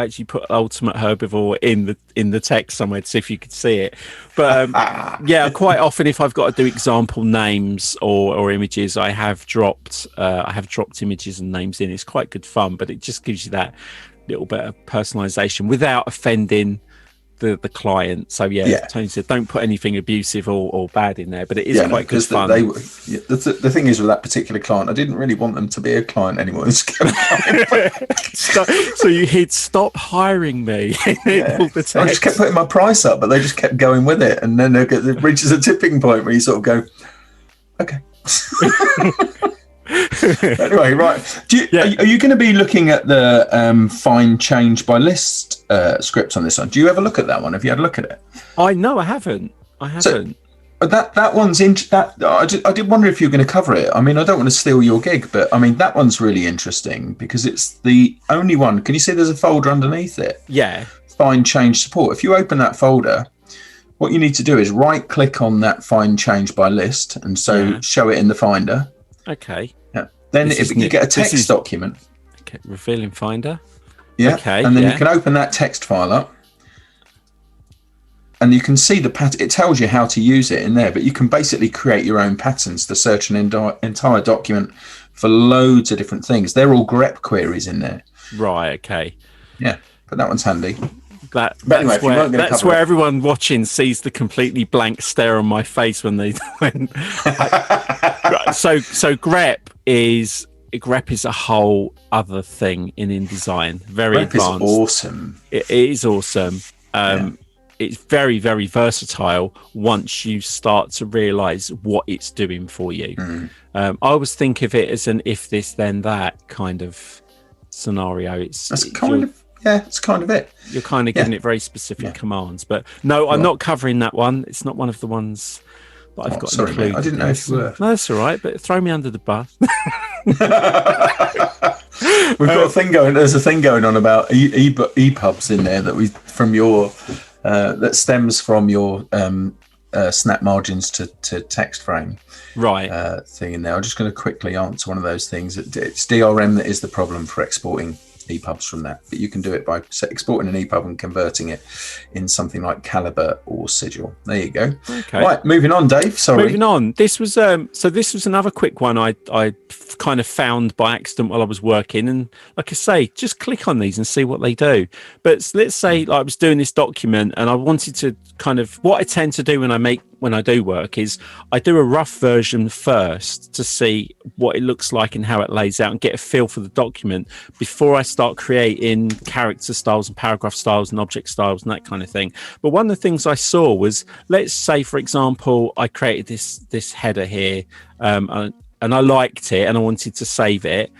actually put ultimate herbivore in the text somewhere to see if you could see it. But quite often if I've got to do example names or images, I have dropped images and names in. It's quite good fun, but it just gives you that little bit of personalization without offending the client. So Tony said don't put anything abusive or bad in there, but it is quite good fun. The thing is with that particular client, I didn't really want them to be a client anymore. So you hit "stop hiring me." I just kept putting my price up, but they just kept going with it, and then it reaches a tipping point where you sort of go, okay. Anyway, right. Are you going to be looking at the find change by list script on this one? Do you ever look at that one? Have you had a look at it? I haven't. So, that one's I did wonder if you were going to cover it. I mean, I don't want to steal your gig, but I mean that one's really interesting because it's the only one. Can you see there's a folder underneath it? Yeah. Find change support. If you open that folder, what you need to do is right click on that find change by list, and show it in the Finder. Okay. Yeah. Then if you get a text document. Okay. Revealing Finder. Yeah. Okay. And then you can open that text file up. And you can see the pattern. It tells you how to use it in there, but you can basically create your own patterns to search an entire document for loads of different things. They're all grep queries in there. Right. Okay. Yeah, but that one's handy. That's where everyone watching sees the completely blank stare on my face so grep is a whole other thing in InDesign. Very advanced. Is awesome. It is awesome. It's very, very versatile once you start to realize what it's doing for you. I always think of it as an if this then that kind of scenario. It's kind of it. You're kind of giving it very specific commands. But no, I'm not covering that one. It's not one of the ones that I've got included. Mate, I didn't know if you were. No, that's all right, but throw me under the bus. We've got a thing going. There's a thing going on about EPUBs in there that stems from your snap margins to text frame thing in there. I'm just going to quickly answer one of those things. It's DRM that is the problem for exporting EPUBs from that, but you can do it by exporting an EPUB and converting it in something like Calibre or Sigil. There you go. Okay. Right, moving on, Dave. Sorry. Moving on. This was another quick one I kind of found by accident while I was working, and like I say, just click on these and see what they do. But let's say I was doing this document and I wanted to kind of, what I tend to do when I do work is I do a rough version first to see what it looks like and how it lays out and get a feel for the document before I start creating character styles and paragraph styles and object styles and that kind of thing. But one of the things I saw was, let's say, for example, I created this header here and I liked it and I wanted to save it.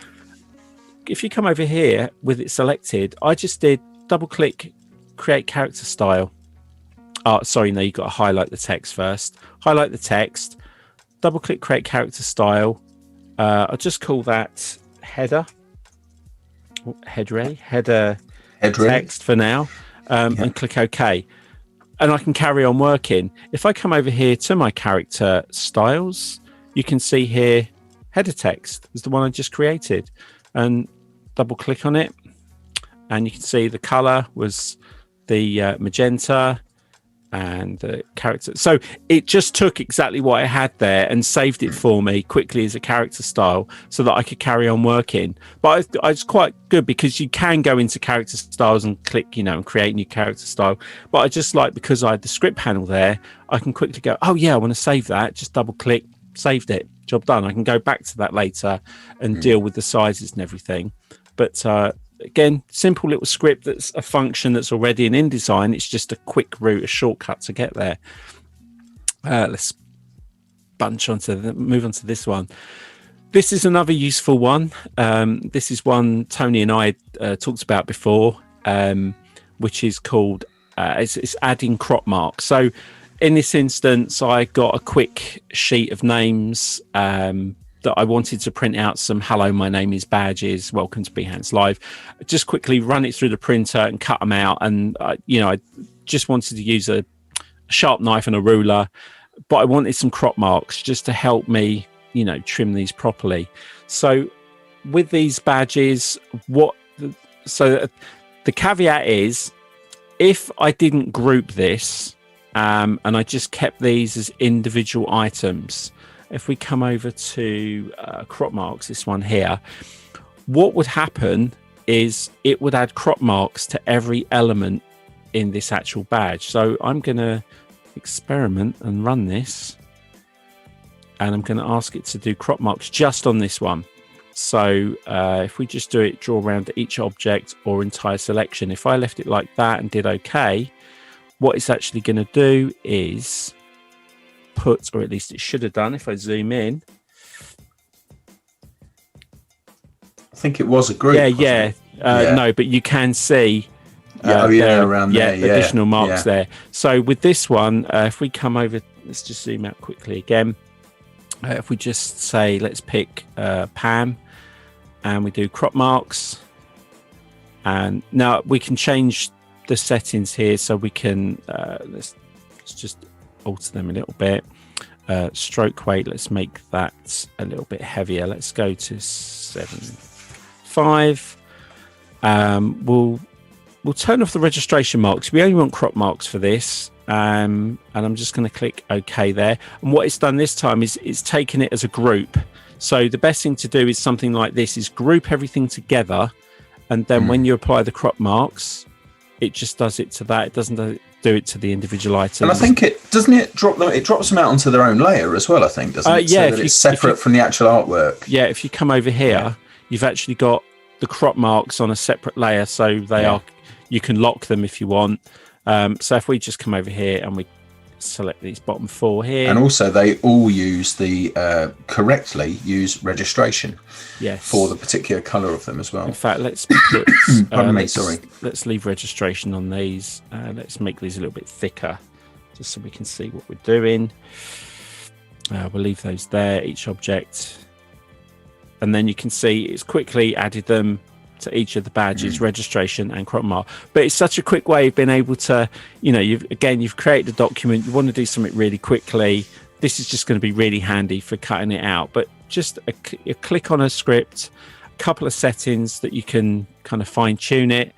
If you come over here with it selected, I just did double click, create character style. Oh, sorry, no, you've got to highlight the text first. Highlight the text, double click create character style. I'll just call that header. Header text for now, and click OK. And I can carry on working. If I come over here to my character styles, you can see here header text is the one I just created, and double click on it, and you can see the color was the magenta and the character. So it just took exactly what I had there and saved it for me quickly as a character style so that I could carry on working. But it's quite good because you can go into character styles and click, and create new character style. But I just like, because I had the script panel there, I can quickly go, oh yeah, I want to save that. Just double click, saved it, job done. I can go back to that later and deal with the sizes and everything. But again, simple little script that's a function that's already in InDesign. It's just a quick route, a shortcut to get there. Let's move on to this one. This is another useful one. This is one Tony and I talked about before, which is called it's adding crop marks. So in this instance, I got a quick sheet of names that I wanted to print out some hello, my name is badges, welcome to Behance Live. Just quickly run it through the printer and cut them out. And, I just wanted to use a sharp knife and a ruler, but I wanted some crop marks just to help me, trim these properly. So with these badges, the caveat is, if I didn't group this and I just kept these as individual items, if we come over to crop marks, this one here, what would happen is it would add crop marks to every element in this actual badge. So I'm going to experiment and run this, and I'm going to ask it to do crop marks just on this one. So if we just do it, draw around each object or entire selection, if I left it like that and did OK, what it's actually going to do is put, or at least it should have done, if I zoom in. I think it was a group. No, but you can see around there, additional marks there. So with this one, if we come over, let's just zoom out quickly again. If we just say, let's pick Pam, and we do crop marks, and now we can change the settings here, so we can let's just alter them a little bit. Stroke weight, let's make that a little bit heavier. Let's go to 7.5. We'll turn off the registration marks. We only want crop marks for this, and I'm just going to click OK there. And what it's done this time is it's taken it as a group. So the best thing to do is something like this: is group everything together, and then when you apply the crop marks, it just does it to that. It doesn't do it to the individual items. And I think it drop them. It drops them out onto their own layer as well, I think, doesn't it? Yeah, so that it's separate from the actual artwork. Yeah, if you come over here, you've actually got the crop marks on a separate layer, so they are. You can lock them if you want. So if we just come over here and we select these bottom four here, and also they all use the correctly use registration. Yes. For the particular color of them as well. In fact, let's put. Let's leave registration on these. Let's make these a little bit thicker, just so we can see what we're doing. We'll leave those there, each object, and then you can see it's quickly added them to each of the badges, registration and crop mark. But it's such a quick way of being able to, you've created a document, you want to do something really quickly. This is just going to be really handy for cutting it out. But just a click on a script, a couple of settings that you can kind of fine tune it,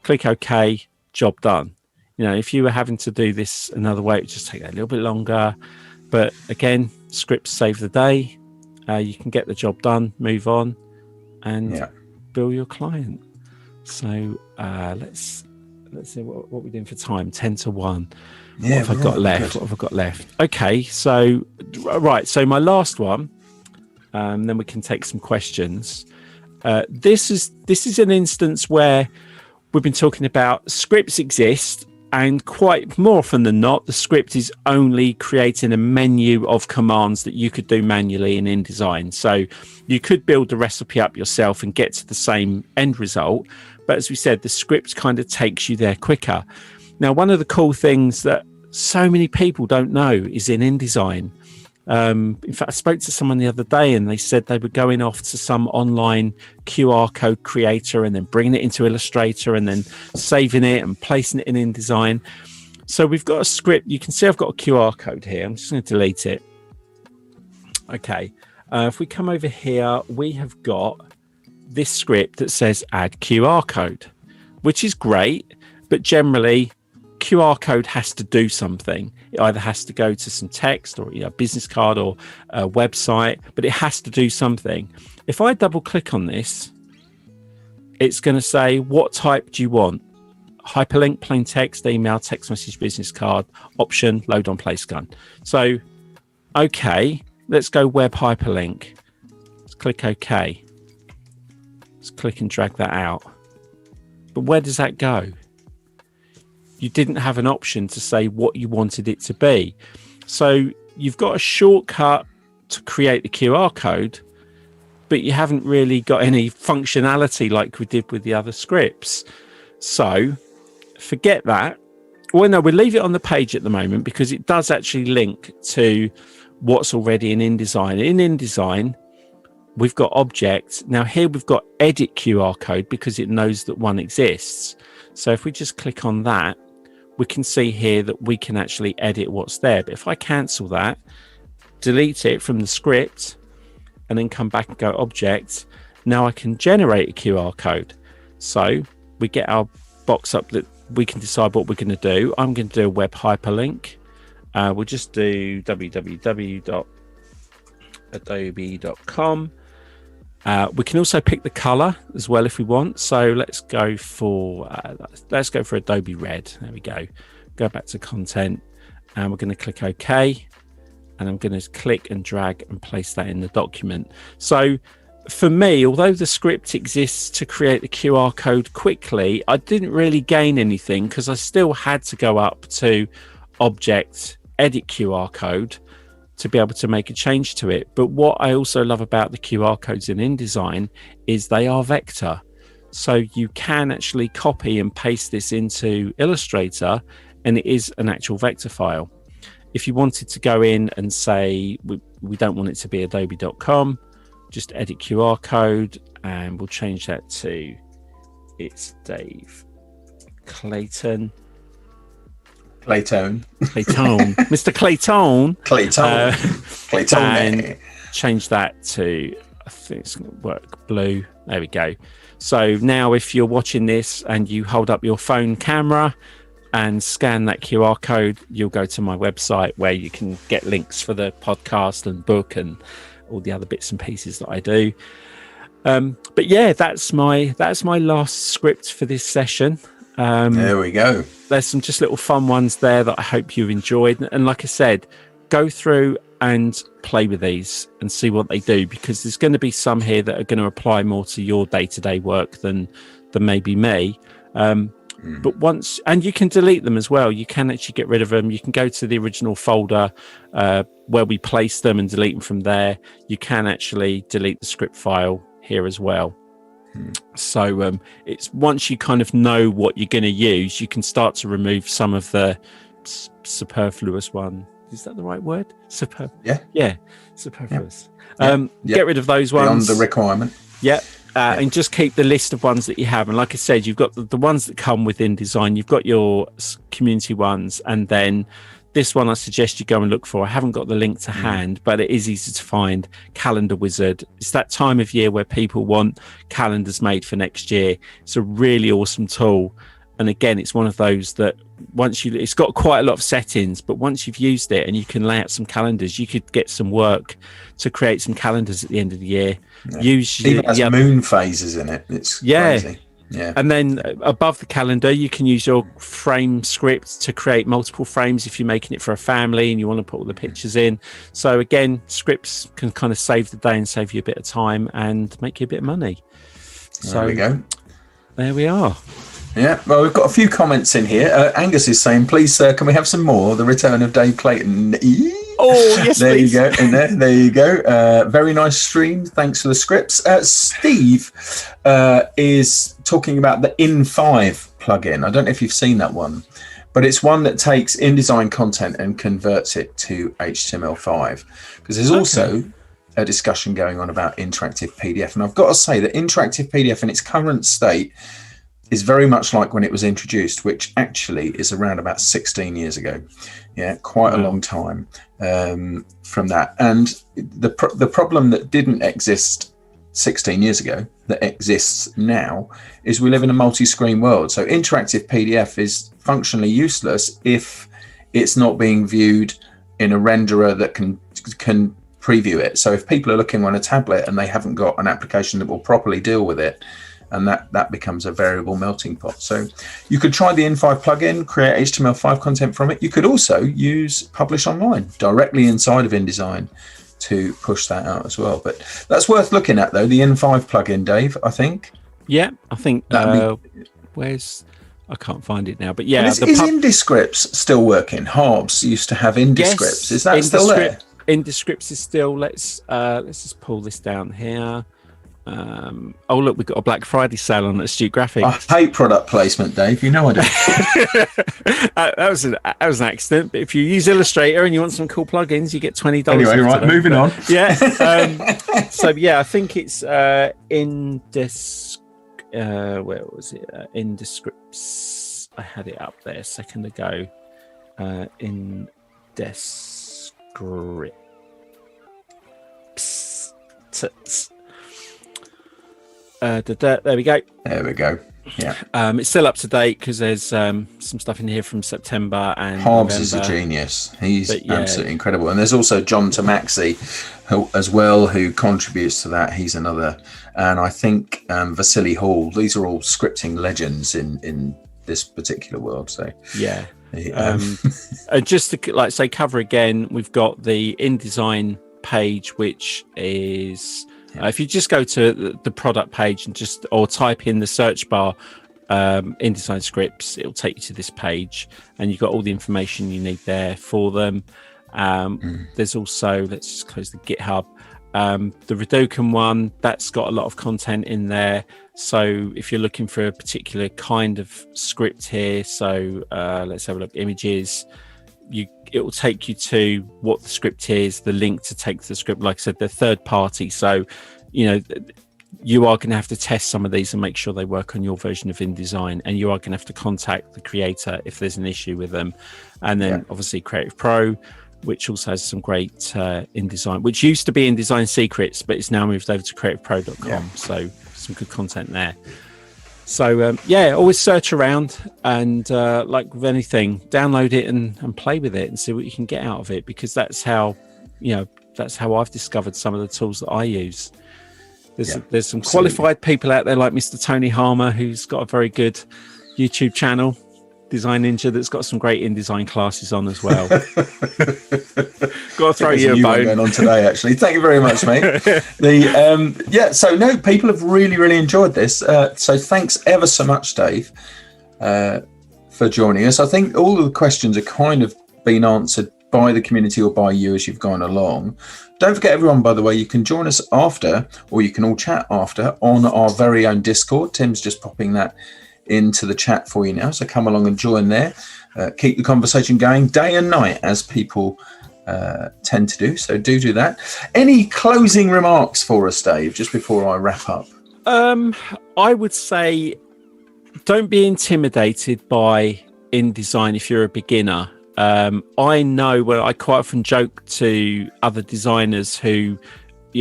click OK, job done. If you were having to do this another way, it would just take a little bit longer. But again, scripts save the day. You can get the job done, move on, and bill your client. So let's see what we're doing for time. 10 to 1. What have I got left? Okay, so right. So my last one, then we can take some questions. This is an instance where we've been talking about scripts exist, and quite more often than not, the script is only creating a menu of commands that you could do manually in InDesign. So you could build the recipe up yourself and get to the same end result. But as we said, the script kind of takes you there quicker. Now, one of the cool things that so many people don't know is in InDesign. In fact, I spoke to someone the other day and they said they were going off to some online QR code creator and then bringing it into Illustrator and then saving it and placing it in InDesign. So we've got a script. You can see I've got a QR code here. I'm just going to delete it. Okay. If we come over here, we have got this script that says add QR code, which is great, but generally QR code has to do something. It either has to go to some text or a business card or a website, but it has to do something. If I double click on this, it's going to say, what type do you want? Hyperlink, plain text, email, text message, business card, option, load on place gun. So, okay, let's go web hyperlink. Let's click OK. Let's click and drag that out. But where does that go? You didn't have an option to say what you wanted it to be. So you've got a shortcut to create the QR code, but you haven't really got any functionality like we did with the other scripts. So forget that. Well, no, we'll leave it on the page at the moment because it does actually link to what's already in InDesign. In InDesign, we've got objects. Now here we've got edit QR code because it knows that one exists. So if we just click on that, we can see here that we can actually edit what's there. But if I cancel that, delete it from the script, and then come back and go object, now I can generate a QR code. So we get our box up that we can decide what we're going to do. I'm going to do a web hyperlink. We'll just do www.adobe.com. We can also pick the color as well if we want. So let's go for Adobe Red. There we go. Go back to content, and we're going to click OK. And I'm going to click and drag and place that in the document. So for me, although the script exists to create the QR code quickly, I didn't really gain anything because I still had to go up to Object, Edit QR Code to be able to make a change to it. But what I also love about the QR codes in InDesign is they are vector. So you can actually copy and paste this into Illustrator and it is an actual vector file. If you wanted to go in and say, we don't want it to be adobe.com, just edit QR code and we'll change that to, it's Dave Clayton. Mr. Clayton. And change that to, I think it's going to work, blue. There we go. So now if you're watching this and you hold up your phone camera and scan that QR code, you'll go to my website where you can get links for the podcast and book and all the other bits and pieces that I do. But yeah, that's my last script for this session. There we go. There's some just little fun ones there that I hope you enjoyed. And like I said, go through and play with these and see what they do, because there's going to be some here that are going to apply more to your day-to-day work than maybe me. But once, and you can delete them as well. You can actually get rid of them. You can go to the original folder where we placed them and delete them from there. You can actually delete the script file here as well. So it's once you kind of know what you're going to use, you can start to remove some of the superfluous one. Is that the right word? Yeah, superfluous. Get rid of those ones. Beyond the requirement. And just keep the list of ones that you have. And like I said, you've got the ones that come with InDesign. You've got your community ones, and then this one I suggest you go and look for. I haven't got the link to hand, but it is easy to find. Calendar Wizard. It's that time of year where people want calendars made for next year. It's a really awesome tool. And again, it's one of those that it's got quite a lot of settings, but once you've used it and you can lay out some calendars, you could get some work to create some calendars at the end of the year. Even has moon phases in it. It's crazy. Yeah. And then above the calendar, you can use your frame script to create multiple frames if you're making it for a family and you want to put all the pictures in. So again, scripts can kind of save the day and save you a bit of time and make you a bit of money. There we go. There we are. Yeah, well, we've got a few comments in here. Angus is saying, please, sir, can we have some more? The return of Dave Clayton. Oh, yes, there please. You go. In there you go. Very nice stream. Thanks for the scripts. Steve is talking about the In5 plugin. I don't know if you've seen that one, but it's one that takes InDesign content and converts it to HTML5. Because there's also a discussion going on about interactive PDF. And I've got to say that interactive PDF in its current state is very much like when it was introduced, which actually is around about 16 years ago. Yeah, quite a long time from that. And the problem that didn't exist 16 years ago that exists now is we live in a multi-screen world. So interactive PDF is functionally useless if it's not being viewed in a renderer that can preview it. So if people are looking on a tablet and they haven't got an application that will properly deal with it, and that becomes a variable melting pot. So you could try the In5 plugin, create HTML5 content from it. You could also use Publish Online directly inside of InDesign to push that out as well. But that's worth looking at, though, the In5 plugin, Dave, I think. Yeah, I think, where's... I can't find it now, but yeah. Is InDescripts still working? Harbs used to have InDescripts. Yes, is that still there? InDescripts is still. Let's just pull this down here. Oh look, we've got a Black Friday sale on Astute Graphics. I hate product placement, Dave. You know I do. that was an accident. But if you use Illustrator and you want some cool plugins, you get $20. Anyway, right, moving on. Yeah. So yeah, I think it's where was it? InDescripts. I had it up there a second ago. InDescripts. There we go. There we go. Yeah. It's still up to date because there's some stuff in here from September and Harbs November. is a genius. He's absolutely incredible. And there's also John Tamaxi as well, who contributes to that. He's another. And I think Vasily Hall. These are all scripting legends in this particular world. So yeah. Just to cover again, we've got the InDesign page, which is. If you just go to the product page and or type in the search bar InDesign scripts, it'll take you to this page, and you've got all the information you need there for them. There's also, let's just close the GitHub, the Redoken one, that's got a lot of content in there. So if you're looking for a particular kind of script here, so let's have a look, images, it will take you to what the script is, the link to take to the script. Like I said, they're third party. So, you are going to have to test some of these and make sure they work on your version of InDesign. And you are going to have to contact the creator if there's an issue with them. And then obviously Creative Pro, which also has some great InDesign, which used to be InDesign Secrets, but it's now moved over to creativepro.com. Yeah. So some good content there. So, always search around and like with anything, download it and play with it and see what you can get out of it, because that's how I've discovered some of the tools that I use. There's some qualified people out there like Mr. Tony Harmer, who's got a very good YouTube channel, Design Ninja, that's got some great InDesign classes on as well. Got to throw you a bone. Going on today, actually. Thank you very much, mate. People have really enjoyed this. So thanks ever so much, Dave, for joining us. I think all of the questions are kind of been answered by the community or by you as you've gone along. Don't forget, everyone, by the way, you can join us after, or you can all chat after, on our very own Discord. Tim's just popping that into the chat for you now, so come along and join there. Keep the conversation going day and night, as people tend to do, so do that. Any closing remarks for us, Dave, just before I wrap up? I would say don't be intimidated by InDesign if you're a beginner. I know where I quite often joke to other designers who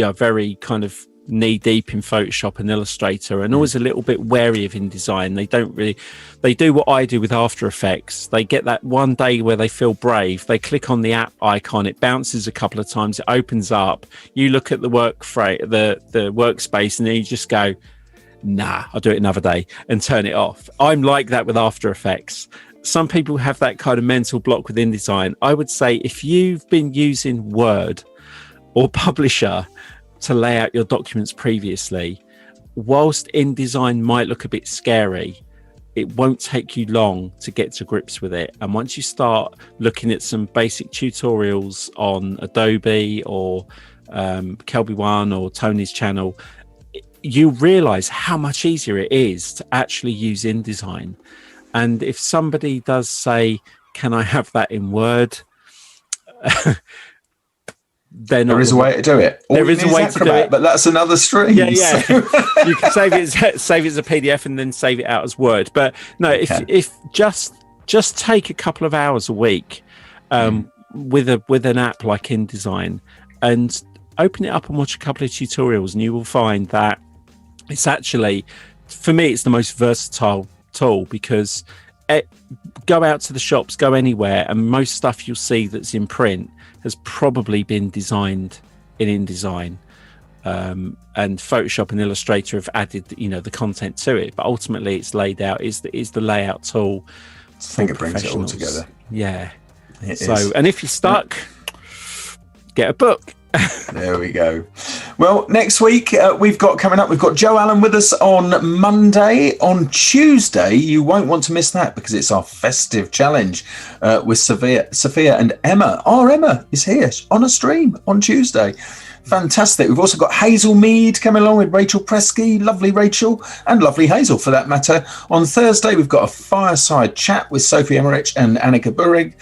are very kind of knee deep in Photoshop and Illustrator and always a little bit wary of InDesign. They do what I do with After Effects. They get that one day where they feel brave. They click on the app icon, it bounces a couple of times, it opens up. You look at the the workspace, and then you just go, nah, I'll do it another day, and turn it off. I'm like that with After Effects. Some people have that kind of mental block with InDesign. I would say if you've been using Word or Publisher to lay out your documents previously, whilst InDesign might look a bit scary, it won't take you long to get to grips with it. And once you start looking at some basic tutorials on Adobe or Kelby One or Tony's channel, you realize how much easier it is to actually use InDesign. And if somebody does say, can I have that in Word? There is a way to do it. There is a way to do it, but that's another stream. Yeah. You can save it as a PDF and then save it out as Word. But no, if just take a couple of hours a week with an app like InDesign and open it up and watch a couple of tutorials, and you will find that it's actually, for me, it's the most versatile tool, because go out to the shops, go anywhere, and most stuff you'll see that's in print has probably been designed in InDesign, and Photoshop and Illustrator have added, the content to it. But ultimately, it's laid out. Is the layout tool. I think it brings it all together. Yeah. It is. And if you're stuck, get a book. There we go. Well, next week we've got Joe Allen with us on Monday. On Tuesday, you won't want to miss that, because it's our festive challenge with Sophia and Emma. Our Emma is here on a stream on Tuesday. Fantastic. We've also got Hazel Mead coming along with Rachel Presky, lovely Rachel, and lovely Hazel for that matter. On Thursday, we've got a fireside chat with Sophie Emmerich and Annika Bunag.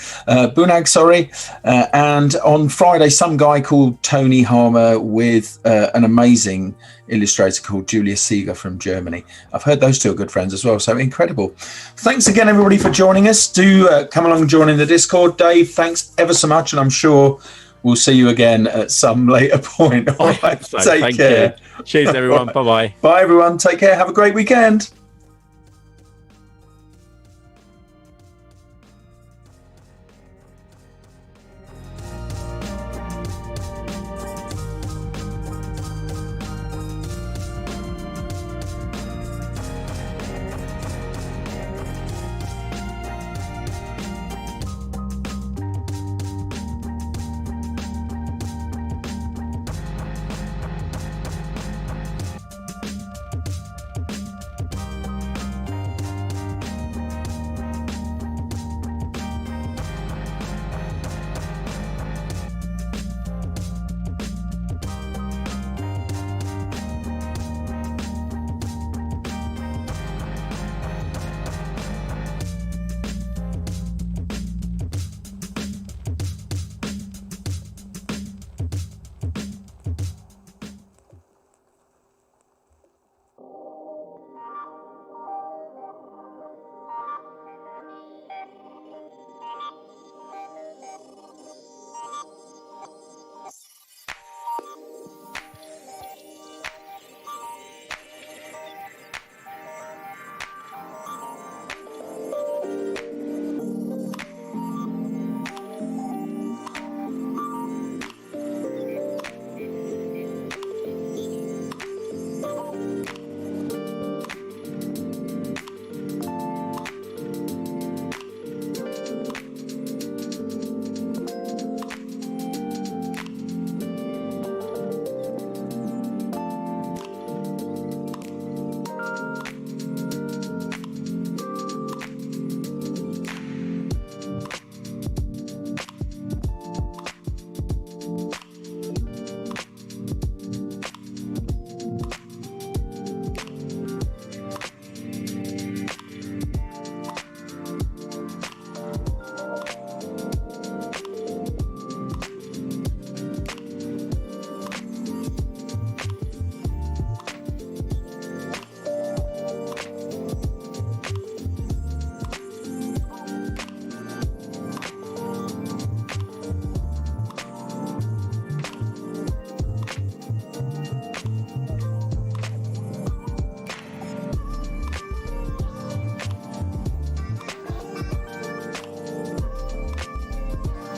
And on Friday, some guy called Tony Harmer with an amazing illustrator called Julia Seeger from Germany. I've heard those two are good friends as well, so incredible. Thanks again, everybody, for joining us. Do come along and join in the Discord. Dave, thanks ever so much, and I'm sure we'll see you again at some later point. All right, take care. Cheers, everyone. Bye-bye. Bye, everyone. Take care. Have a great weekend.